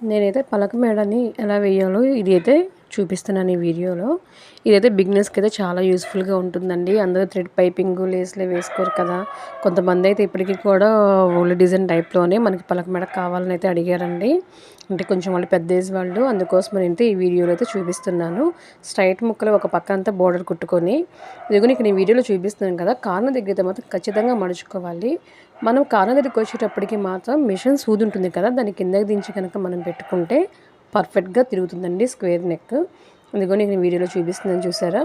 నేనైతే పలక మేడని ఎలా వేయాలో ఇదైతే చూపిస్తున్నాను ఈ వీడియోలో. ఇదైతే బిగినర్స్‌కి అయితే చాలా యూజ్‌ఫుల్‌గా ఉంటుందండి. అందరూ థ్రెడ్ పైపింగు, లేస్‌లే వేసుకోరు కదా! కొంతమంది అయితే ఇప్పటికి కూడా ఓల్డ్ డిజైన్ టైప్‌లోనే మనకి పలక మేడ కావాలని అయితే అడిగారండి. అంటే కొంచెం వాళ్ళు పెద్ద ఏజ్ వాళ్ళు. అందుకోసమని అయితే ఈ వీడియోలో అయితే చూపిస్తున్నాను. స్ట్రైట్ ముక్కలు ఒక పక్క అంతా బోర్డర్ కుట్టుకొని, ఇదిగోని ఇక్కడ ఈ వీడియోలో చూపిస్తున్నాను కదా! కార్నర్ దగ్గర అయితే మాత్రం ఖచ్చితంగా మడుచుకోవాలి. మనం కార్నర్ దగ్గరికి వచ్చేటప్పటికి మాత్రం మిషన్ సూది ఉంటుంది కదా! దాన్ని కిందకి దించి కనుక మనం పెట్టుకుంటే పర్ఫెక్ట్‌గా తిరుగుతుందండి స్క్వేర్ నెక్. ఇదిగోని నేను వీడియోలో చూపిస్తున్నాను చూసారా?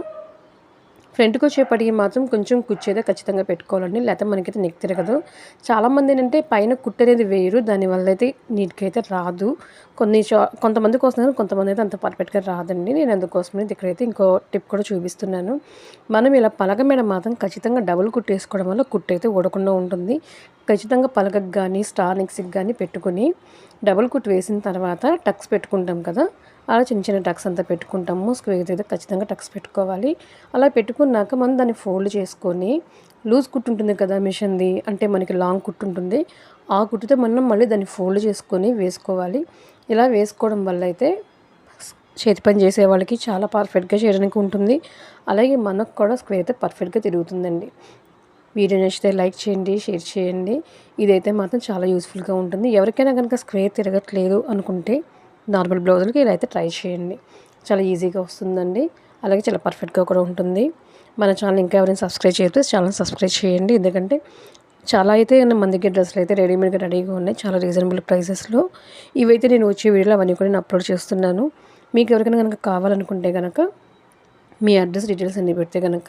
ఫ్రంట్‌కొచ్చేప్పటికి మాత్రం కొంచెం కుర్చీ అయితే ఖచ్చితంగా పెట్టుకోవాలండి. లేకపోతే మనకైతే నెక్ తిరగదు. చాలామంది ఏంటంటే పైన కుట్టనేది వేయరు. దానివల్ల అయితే నీట్‌గా అయితే రాదు. కొంతమందికి వస్తుంది కానీ కొంతమంది అయితే అంత పర్ఫెక్ట్‌గా రాదండి. నేను అందుకోసమని ఇక్కడైతే ఇంకో టిప్ కూడా చూపిస్తున్నాను. మనం ఇలా పలక మీద మాత్రం ఖచ్చితంగా డబుల్ కుట్టేసుకోవడం వల్ల కుట్టయితే ఊడకుండా ఉంటుంది. ఖచ్చితంగా పలకకు గానీ, స్టార్ నెక్స్‌కి గానీ పెట్టుకొని డబుల్ కుట్టు వేసిన తర్వాత టక్స్ పెట్టుకుంటాం కదా! అలా చిన్న చిన్న టక్స్ అంతా పెట్టుకుంటాము. స్క్వేర్‌ది అయితే ఖచ్చితంగా టక్స్ పెట్టుకోవాలి. అలా పెట్టుకున్నాక మనం దాన్ని ఫోల్డ్ చేసుకొని లూజ్ కుట్టు ఉంటుంది కదా మిషన్‌ది, అంటే మనకి లాంగ్ కుట్టు ఉంటుంది. ఆ కుట్టుతో మనం మళ్ళీ దాన్ని ఫోల్డ్ చేసుకొని వేసుకోవాలి. ఇలా వేసుకోవడం వల్ల అయితే చేతి పని చేసే వాళ్ళకి చాలా పర్ఫెక్ట్‌గా చేయడానికి ఉంటుంది. అలాగే మనకు కూడా స్క్వేర్ అయితే పర్ఫెక్ట్‌గా తిరుగుతుందండి. వీడియో నచ్చితే లైక్ చేయండి, షేర్ చేయండి. ఇదైతే మాత్రం చాలా యూజ్‌ఫుల్‌గా ఉంటుంది. ఎవరికైనా గనుక స్క్వేర్ తిరగట్లేదు అనుకుంటే నార్మల్ బ్లౌజులకి ఇలా అయితే ట్రై చేయండి. చాలా ఈజీగా వస్తుందండి. అలాగే చాలా పర్ఫెక్ట్‌గా కూడా ఉంటుంది. మన ఛానల్ ఇంకా ఎవరైనా సబ్స్క్రైబ్ చేయకపోతే ఛానల్ సబ్స్క్రైబ్ చేయండి. ఎందుకంటే చాలా అయితే మన దగ్గర డ్రెస్సులు అయితే రెడీమేడ్‌గా రెడీగా ఉన్నాయి. చాలా రీజనబుల్ ప్రైసెస్‌లో. ఇవైతే నేను వచ్చే వీడియోలో అవన్నీ కూడా నేను అప్లోడ్ చేస్తున్నాను. మీకు ఎవరికైనా గనక కావాలనుకుంటే గనక మీ అడ్రస్ డీటెయిల్స్ అన్నీ పెడితే గనక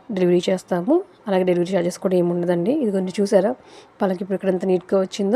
డెలివరీ చేస్తాము. అలాగే డెలివరీ చార్జెస్ కూడా ఏమి ఉండదండి. ఇదిగోండి చూసారా? వాళ్ళకి ఇప్పుడు ఇక్కడ ఎంత నీట్‌గా వచ్చిందో.